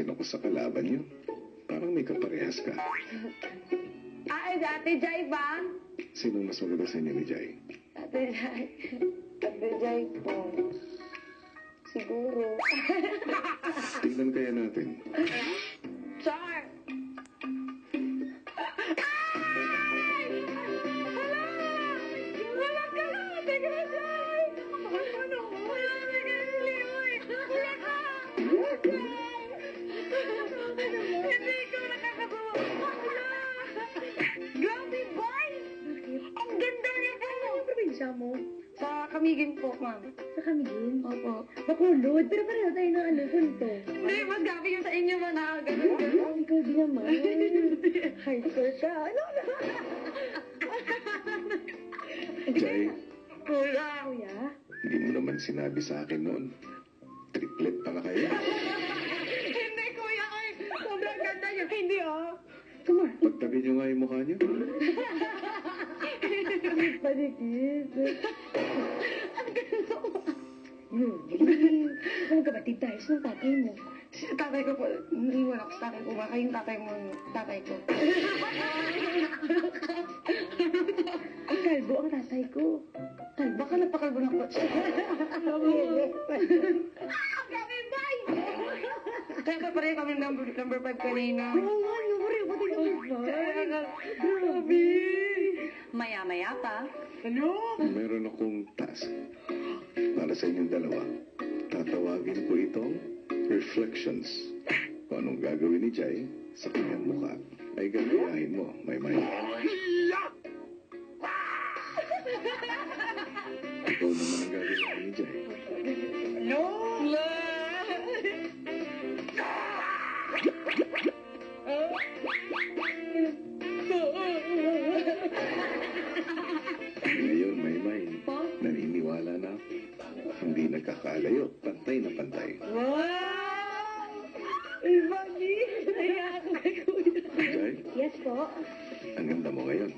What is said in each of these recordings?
napapansin ako sa kalaban niyo. Parang may kaparehas ka. Ay, Ate Jai ba? Sino mas maganda sa inyo ni Jai? Ate Jai. Ate Jai po. Siguro. Tingnan kaya natin. Char! Ay! Hala! Wala ka na, Ate Jai! Ano? Wala na kayo, Leoy! Wala ka! Hindi ko nakakagawa. Wala! Grabe, boy! Ang ganda niya po! Ano yung probinsya mo? Sa Kamigin po, ma'am. Sa Camiguin? Opo. Bakulod, pero pareho tayo ng ano, punto. Hindi, mas gabi yung sa inyo ba na ganun. Oh, ikaw din naman. Hardcore ka. Ano na? Jai, Kuya. Kuya? hindi mo naman sinabi sa akin noon. Triplet pala kayo. Hindi, kuya. Ay, sobrang ganda niya. Hindi, oh. Come on. Pagtabi niyo nga yung mukha niyo. Panikit. Ang kapatid tayo sa tatay mo. Si tatay ko po, naiwan ako sa tatay ko. Baka yung tatay mo, tatay ko. Ang kalbo ang tatay ko. Kalba ka, nagpakalbo ng kotse. Grabe, bye! Kaya pa pareho kami number 5 kanina. Oo nga, no, pareho pati ng Grabe! Maya-maya pa. Ano? Meron akong task para sa inyong dalawa. Tatawagin ko itong Reflections. Kung anong gagawin ni Jai sa kanyang mukha ay gagayahin mo, Maymay. Ikaw naman ang gagayahin ni Jai. No! Ngayon, Maymay, naniniwala na ako. Hindi nagkakalayo, pantay na pantay. Wow! Ibagi! Naya ako kay kuya. Jai, Yes po. ang ganda mo ngayon.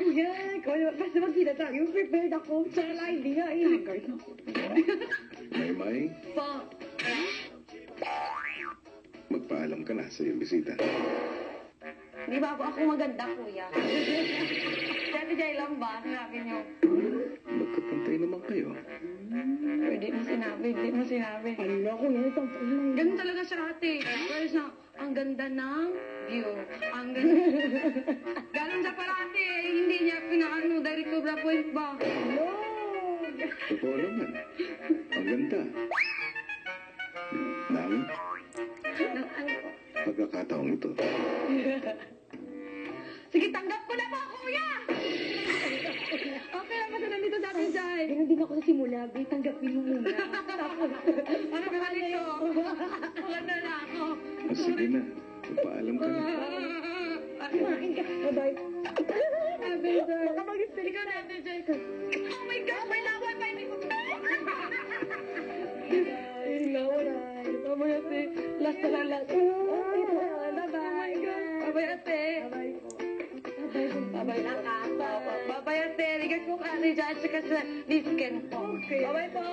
Yan, basta magkita tayo, prepared ako. Sa live nga, guard ako. Maymay, Pa! magpaalam ka na sa iyong bisita. Di ba ako maganda, kuya? Dati Jai lang ba? Sinabi niyo. Magkapantay naman kayo. Hindi mo sinabi, hindi mo sinabi. Ano ko yan, itong Ganun talaga siya ate. Pero siya, ang ganda ng view. Ang ganda. Ganun siya parati eh. Hindi niya pinaano, direct to the point ba? No! Totoo naman. Ang ganda. Nang Ng ano ko. pagkakataong ito. Sige, tanggap ko na po, kuya! Okay lang kasi nandito sa atin, Jai. Ganun din ako sa simula, babe, tanggapin mo muna. Tapos, Ano ka halito? Maganda na ako. Sige na, magpaalam ka na. kumain ka. Bye-bye. Ate Jai. Baka mag-stay ka na, Ate Jai. Oh my God, may laway pa, hindi ko. Ay, nawaray. Babay, ate. Last na lang, last. Bye-bye. Babay, ate. Bye-bye po. Babay na ka. Babay, ate. Ligat ko ka, Ate Jai, at saka sa Nisken po. Okay. Babay po.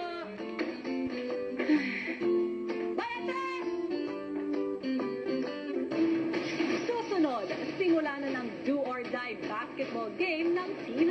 Bye, ate! Susunod, simula na ng do or die basketball game ng Team